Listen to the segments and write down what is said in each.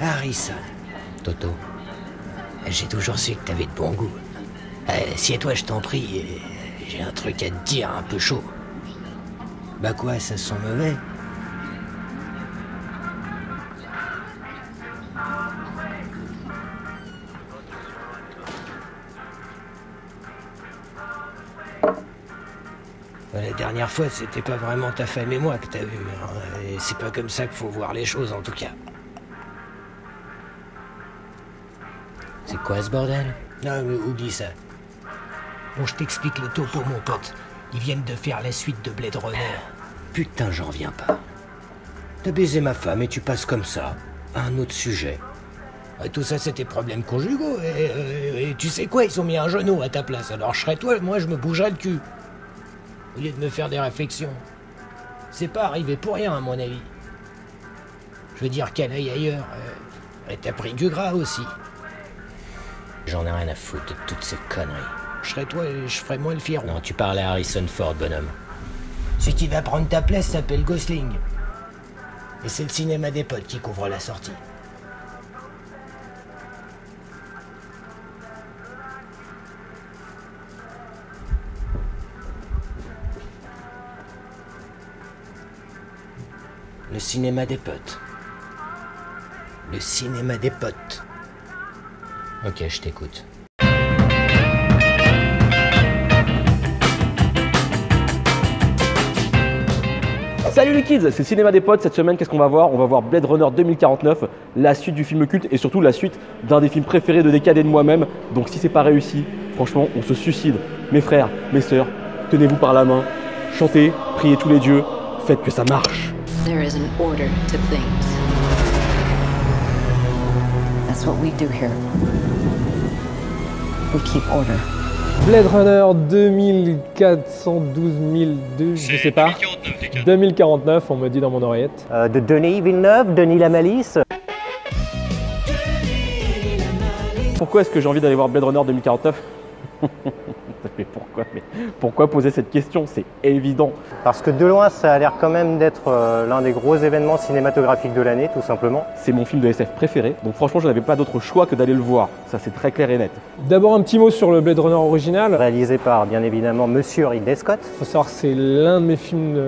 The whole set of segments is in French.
Harrison. Toto, j'ai toujours su que t'avais de bon goût. Assieds-toi, je t'en prie, j'ai un truc à te dire un peu chaud. Bah quoi, ça sent mauvais? La dernière fois, c'était pas vraiment ta femme et moi que t'as vu, hein. Et c'est pas comme ça qu'il faut voir les choses, en tout cas. C'est quoi ce bordel? Non, mais oublie ça. Bon, je t'explique le topo, mon pote. Ils viennent de faire la suite de Blade Runner. Putain, j'en reviens pas. T'as baisé ma femme et tu passes comme ça à un autre sujet. Et tout ça, c'est tes problèmes conjugaux. Et tu sais quoi, ils ont mis un genou à ta place. Alors je serais toi, moi je me bougerais le cul. Au lieu de me faire des réflexions. C'est pas arrivé pour rien, à mon avis. Je veux dire qu'elle aille ailleurs. T'as pris du gras aussi. J'en ai rien à foutre de toutes ces conneries. Je serais toi et je ferais moins le fier. Non, tu parles à Harrison Ford, bonhomme. Celui qui va prendre ta place s'appelle Gosling. Et c'est le cinéma des potes qui couvre la sortie. Le cinéma des potes. Le cinéma des potes. Ok, je t'écoute. Salut les kids, c'est le cinéma des potes. Cette semaine, qu'est-ce qu'on va voir? On va voir Blade Runner 2049, la suite du film culte et surtout la suite d'un des films préférés de Décadé de moi-même. Donc si c'est pas réussi, franchement, on se suicide. Mes frères, mes sœurs, tenez-vous par la main, chantez, priez tous les dieux, faites que ça marche. There is an order to things. That's what we do here. We keep order. Blade Runner 2412 je sais pas. 2049, on me dit dans mon oreillette. De Denis Villeneuve, Denis Lamalisse. Pourquoi est-ce que j'ai envie d'aller voir Blade Runner 2049? Mais pourquoi poser cette question? C'est évident. Parce que de loin, ça a l'air quand même d'être l'un des gros événements cinématographiques de l'année, tout simplement. C'est mon film de SF préféré, donc franchement, je n'avais pas d'autre choix que d'aller le voir. Ça, c'est très clair et net. D'abord, un petit mot sur le Blade Runner original. Réalisé par, bien évidemment, Monsieur Ridley Scott. Il faut savoir que c'est l'un de mes films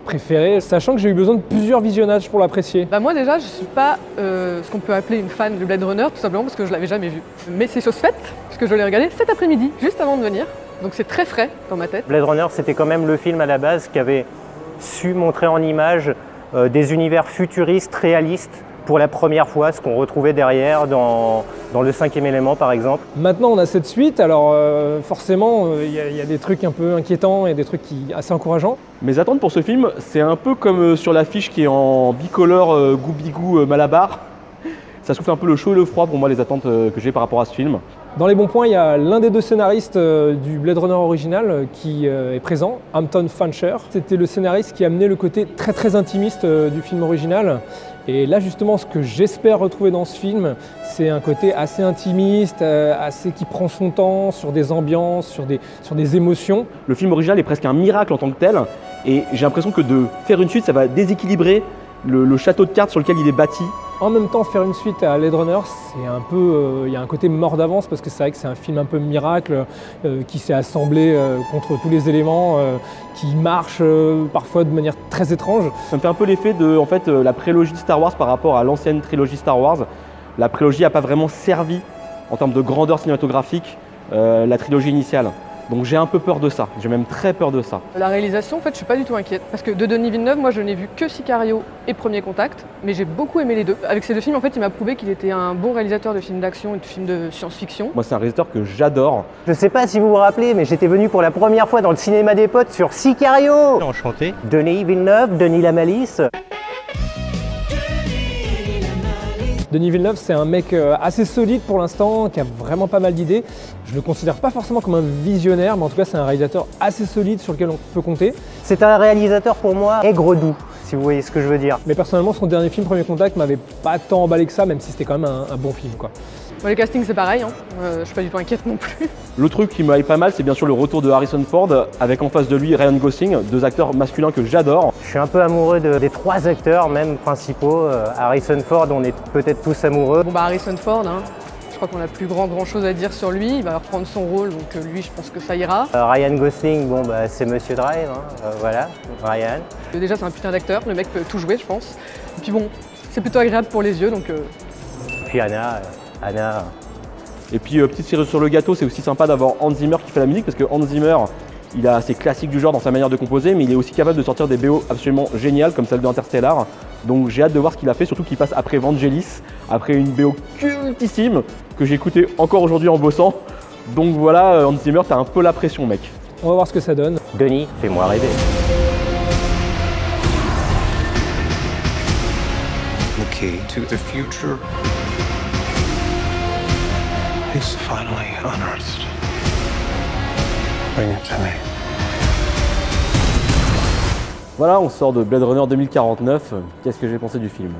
préférés, sachant que j'ai eu besoin de plusieurs visionnages pour l'apprécier. Bah moi déjà, je suis pas ce qu'on peut appeler une fan de Blade Runner, tout simplement parce que je l'avais jamais vu. Mais c'est chose faite, puisque je l'ai regardé cet après-midi, juste avant de venir. Donc c'est très frais dans ma tête. Blade Runner, c'était quand même le film à la base qui avait su montrer en images des univers futuristes, réalistes, pour la première fois, ce qu'on retrouvait derrière dans le 5e élément par exemple. Maintenant on a cette suite, alors forcément il y a des trucs un peu inquiétants et des trucs assez encourageants. Mes attentes pour ce film, c'est un peu comme sur l'affiche qui est en bicolore goubigou Malabar. Ça souffle un peu le chaud et le froid pour moi, les attentes que j'ai par rapport à ce film. Dans les bons points, il y a l'un des deux scénaristes du Blade Runner original qui est présent, Hampton Fancher. C'était le scénariste qui a amené le côté très intimiste du film original. Et là justement, ce que j'espère retrouver dans ce film, c'est un côté assez intimiste, assez qui prend son temps sur des ambiances, sur des émotions. Le film original est presque un miracle en tant que tel. Et j'ai l'impression que de faire une suite, ça va déséquilibrer le château de cartes sur lequel il est bâti. En même temps, faire une suite à Blade Runner, c'est un peu, il y a un côté mort d'avance parce que c'est vrai que c'est un film un peu miracle qui s'est assemblé contre tous les éléments, qui marche parfois de manière très étrange. Ça me fait un peu l'effet de la prélogie de Star Wars par rapport à l'ancienne trilogie Star Wars. La prélogie n'a pas vraiment servi en termes de grandeur cinématographique la trilogie initiale. Donc j'ai un peu peur de ça, j'ai même très peur de ça. La réalisation, en fait, je suis pas du tout inquiète. Parce que de Denis Villeneuve, moi je n'ai vu que Sicario et Premier Contact, mais j'ai beaucoup aimé les deux. Avec ces deux films, en fait, il m'a prouvé qu'il était un bon réalisateur de films d'action et de films de science-fiction. Moi, c'est un réalisateur que j'adore. Je sais pas si vous vous rappelez, mais j'étais venu pour la première fois dans le cinéma des potes sur Sicario. Enchanté. Denis Villeneuve, Denis Lamalisse. Denis Villeneuve, c'est un mec assez solide pour l'instant, qui a vraiment pas mal d'idées. Je ne le considère pas forcément comme un visionnaire, mais en tout cas, c'est un réalisateur assez solide sur lequel on peut compter. C'est un réalisateur pour moi aigre doux, si vous voyez ce que je veux dire. Mais personnellement, son dernier film, Premier Contact, m'avait pas tant emballé que ça, même si c'était quand même un bon film, quoi. Bon, les castings, c'est pareil, hein. Je suis pas du tout inquiète non plus. Le truc qui me hype pas mal, c'est bien sûr le retour de Harrison Ford, avec en face de lui Ryan Gosling, deux acteurs masculins que j'adore. Je suis un peu amoureux des 3 acteurs, même principaux. Harrison Ford, on est peut-être tous amoureux. Bon, bah, Harrison Ford, hein. Je crois qu'on a plus grand chose à dire sur lui. Il va reprendre son rôle, donc lui, je pense que ça ira. Ryan Gosling, bon, bah, c'est Monsieur Drive, hein. Voilà, Ryan. Déjà, c'est un putain d'acteur. Le mec peut tout jouer, je pense. Et puis bon, c'est plutôt agréable pour les yeux, donc... Puis Anna. Et puis petite cerise sur le gâteau, c'est aussi sympa d'avoir Hans Zimmer qui fait la musique, parce que Hans Zimmer, il a ses classiques du genre dans sa manière de composer, mais il est aussi capable de sortir des BO absolument géniales comme celle de Interstellar. Donc j'ai hâte de voir ce qu'il a fait, surtout qu'il passe après Vangelis, après une BO cultissime que j'ai écoutée encore aujourd'hui en bossant. Donc voilà, Hans Zimmer, t'as un peu la pression, mec. On va voir ce que ça donne. Denis, fais-moi rêver. The key to the future is finally unearthed. Bring it to me. Voilà, on sort de Blade Runner 2049. Qu'est-ce que j'ai pensé du film?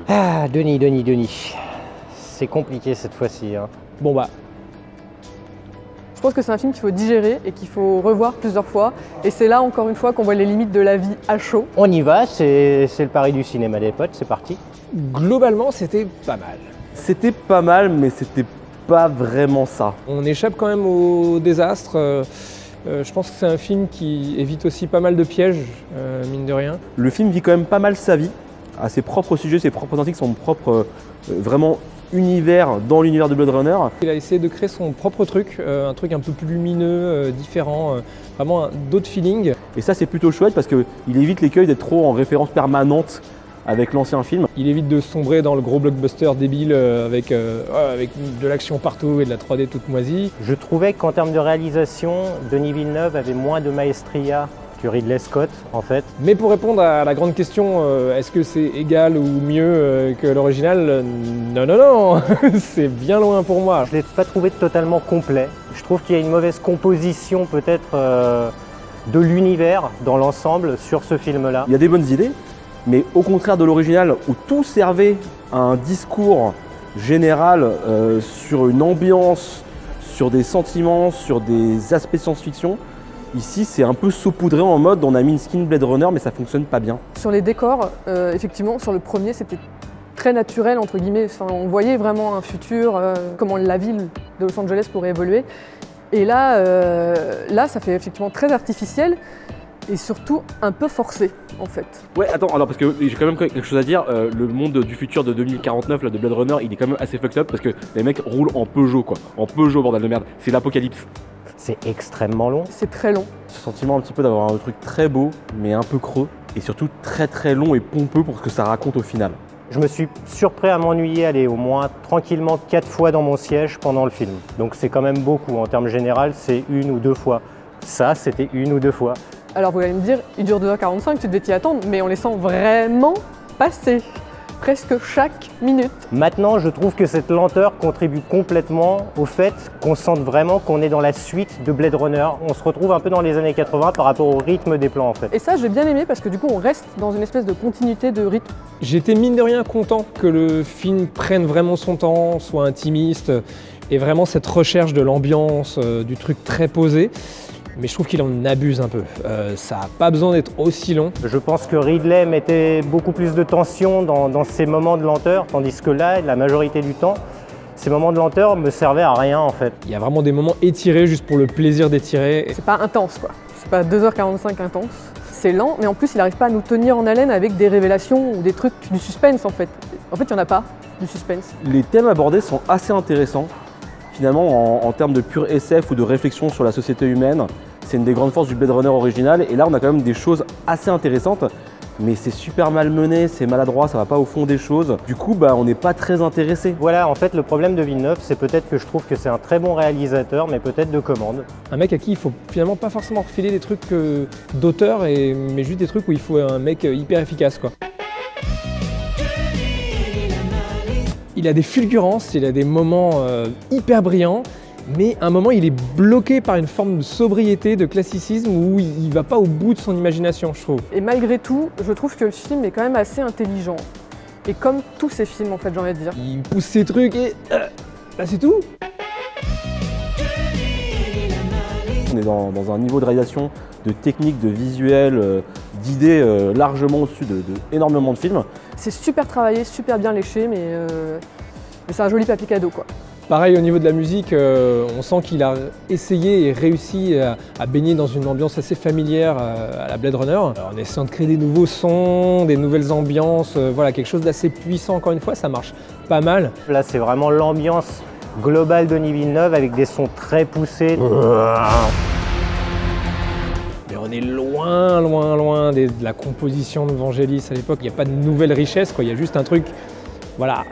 Ah, Denis. C'est compliqué cette fois-ci, hein. Bon bah, Je pense que c'est un film qu'il faut digérer et qu'il faut revoir plusieurs fois. Et c'est là, encore une fois, qu'on voit les limites de la vie à chaud. On y va, c'est le pari du cinéma des potes, c'est parti. globalement, c'était pas mal. C'était pas mal, mais c'était pas vraiment ça. On échappe quand même au désastre. Je pense que c'est un film qui évite aussi pas mal de pièges, mine de rien. Le film vit quand même pas mal sa vie, à ses propres sujets, ses propres intrigues, son propre vraiment univers dans l'univers de Blade Runner. Il a essayé de créer son propre truc, un truc un peu plus lumineux, différent, vraiment d'autres feelings. Et ça c'est plutôt chouette parce qu'il évite l'écueil d'être trop en référence permanente avec l'ancien film. Il évite de sombrer dans le gros blockbuster débile avec de l'action partout et de la 3D toute moisie. Je trouvais qu'en termes de réalisation, Denis Villeneuve avait moins de maestria que Ridley Scott, en fait. Mais pour répondre à la grande question, est-ce que c'est égal ou mieux que l'original? Non, c'est bien loin pour moi. Je ne l'ai pas trouvé totalement complet. Je trouve qu'il y a une mauvaise composition peut-être de l'univers dans l'ensemble sur ce film-là. Il y a des bonnes idées, mais au contraire de l'original où tout servait à un discours général sur une ambiance, sur des sentiments, sur des aspects de science-fiction, ici c'est un peu saupoudré en mode on a mis une skin Blade Runner mais ça fonctionne pas bien. Sur les décors, effectivement, sur le premier, c'était très naturel, entre guillemets. Enfin, on voyait vraiment un futur, comment la ville de Los Angeles pourrait évoluer. Et là, ça fait effectivement très artificiel et surtout un peu forcé, en fait. Ouais, attends, alors parce que j'ai quand même quelque chose à dire, le monde du futur de 2049, là, de Blade Runner, il est quand même assez fucked up parce que les mecs roulent en Peugeot, quoi. En Peugeot, bordel de merde. C'est l'apocalypse. C'est extrêmement long. C'est très long. Ce sentiment un petit peu d'avoir un truc très beau, mais un peu creux, et surtout très très long et pompeux pour ce que ça raconte au final. Je me suis surpris à m'ennuyer, aller au moins tranquillement 4 fois dans mon siège pendant le film. Donc c'est quand même beaucoup. En termes généraux, c'est 1 ou 2 fois. Ça, c'était 1 ou 2 fois. Alors vous allez me dire, il dure 2h45, tu devais t'y attendre, mais on les sent vraiment passer. Presque chaque minute. Maintenant, je trouve que cette lenteur contribue complètement au fait qu'on sente vraiment qu'on est dans la suite de Blade Runner. On se retrouve un peu dans les années 80 par rapport au rythme des plans, en fait. Et ça, j'ai bien aimé parce que du coup, on reste dans une espèce de continuité de rythme. J'étais mine de rien content que le film prenne vraiment son temps, soit intimiste, et vraiment cette recherche de l'ambiance, du truc très posé. Mais je trouve qu'il en abuse un peu. Ça n'a pas besoin d'être aussi long. Je pense que Ridley mettait beaucoup plus de tension dans ces moments de lenteur, tandis que là, la majorité du temps, ces moments de lenteur me servaient à rien en fait. Il y a vraiment des moments étirés juste pour le plaisir d'étirer. C'est pas intense quoi. C'est pas 2h45 intense. C'est lent, mais en plus, il n'arrive pas à nous tenir en haleine avec des révélations ou des trucs, du suspense en fait. En fait, il n'y en a pas, du suspense. Les thèmes abordés sont assez intéressants. Finalement, en termes de pur SF ou de réflexion sur la société humaine, c'est une des grandes forces du Blade Runner original. Et là, on a quand même des choses assez intéressantes, mais c'est super mal mené, c'est maladroit, ça va pas au fond des choses. Du coup, on n'est pas très intéressé. Voilà, en fait, le problème de Villeneuve, c'est peut-être que je trouve que c'est un très bon réalisateur, mais peut-être de commande. Un mec à qui il faut finalement pas forcément refiler des trucs d'auteur, mais juste des trucs où il faut un mec hyper efficace, quoi. Il a des fulgurances, il a des moments hyper brillants, mais à un moment il est bloqué par une forme de sobriété, de classicisme où il ne va pas au bout de son imagination, je trouve. Et malgré tout, je trouve que le film est quand même assez intelligent. Et comme tous ces films en fait, j'ai envie de dire. Il pousse ses trucs et là c'est tout. On est dans un niveau de réalisation, de technique, de visuel, d'idées largement au-dessus de énormément de films. C'est super travaillé, super bien léché, mais c'est un joli papier cadeau quoi. Pareil au niveau de la musique, on sent qu'il a essayé et réussi à baigner dans une ambiance assez familière à la Blade Runner, en essayant de créer des nouveaux sons, des nouvelles ambiances, voilà, quelque chose d'assez puissant encore une fois, ça marche pas mal. Là, c'est vraiment l'ambiance globale de Denis Villeneuve avec des sons très poussés. Mais on est loin de la composition de Vangelis à l'époque. Il n'y a pas de nouvelle richesse, quoi. Il y a juste un truc voilà,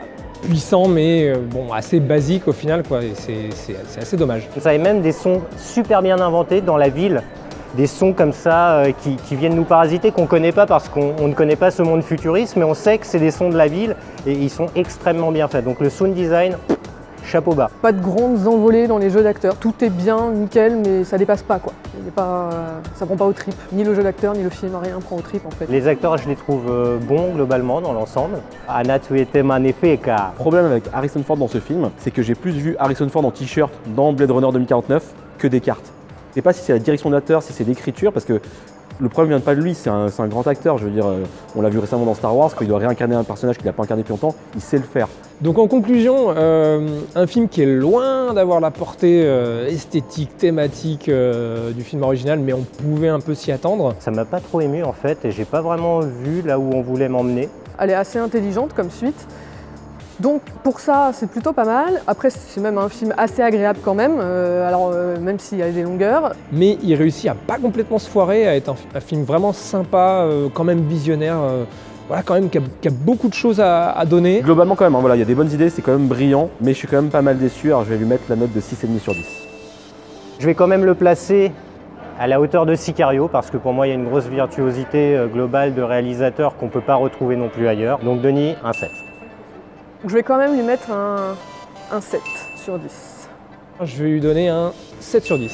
puissant mais bon, assez basique au final, quoi. Et c'est assez dommage. Vous avez même des sons super bien inventés dans la ville. Des sons comme ça qui viennent nous parasiter, qu'on ne connaît pas parce qu'on ne connaît pas ce monde futuriste, mais on sait que c'est des sons de la ville et ils sont extrêmement bien faits. Donc le sound design, chapeau bas. Pas de grandes envolées dans les jeux d'acteurs. Tout est bien, nickel, mais ça dépasse pas quoi. Ça prend pas aux tripes. Ni le jeu d'acteur, ni le film, rien prend aux tripes en fait. Les acteurs, je les trouve bons globalement dans l'ensemble. Anna, tu étais magnifique. Le problème avec Harrison Ford dans ce film, c'est que j'ai plus vu Harrison Ford en t-shirt dans Blade Runner 2049 que des cartes. Je sais pas si c'est la direction d'acteur, si c'est l'écriture, parce que le problème vient pas de lui, c'est un grand acteur. Je veux dire, on l'a vu récemment dans Star Wars, quand il doit réincarner un personnage qu'il n'a pas incarné depuis longtemps, il sait le faire. Donc en conclusion, un film qui est loin d'avoir la portée esthétique, thématique du film original, mais on pouvait un peu s'y attendre. Ça m'a pas trop ému en fait, et j'ai pas vraiment vu là où on voulait m'emmener. Elle est assez intelligente comme suite. Donc pour ça, c'est plutôt pas mal. Après, c'est même un film assez agréable quand même, même s'il y a des longueurs. Mais il réussit à pas complètement se foirer, à être un film vraiment sympa, quand même visionnaire, voilà, quand même qui a beaucoup de choses à donner. Globalement quand même, hein, voilà, il y a des bonnes idées, c'est quand même brillant, mais je suis quand même pas mal déçu, alors je vais lui mettre la note de 6,5 sur 10. Je vais quand même le placer à la hauteur de Sicario, parce que pour moi il y a une grosse virtuosité globale de réalisateur qu'on ne peut pas retrouver non plus ailleurs. Donc Denis, un 7. Je vais quand même lui mettre un 7 sur 10. Je vais lui donner un 7 sur 10.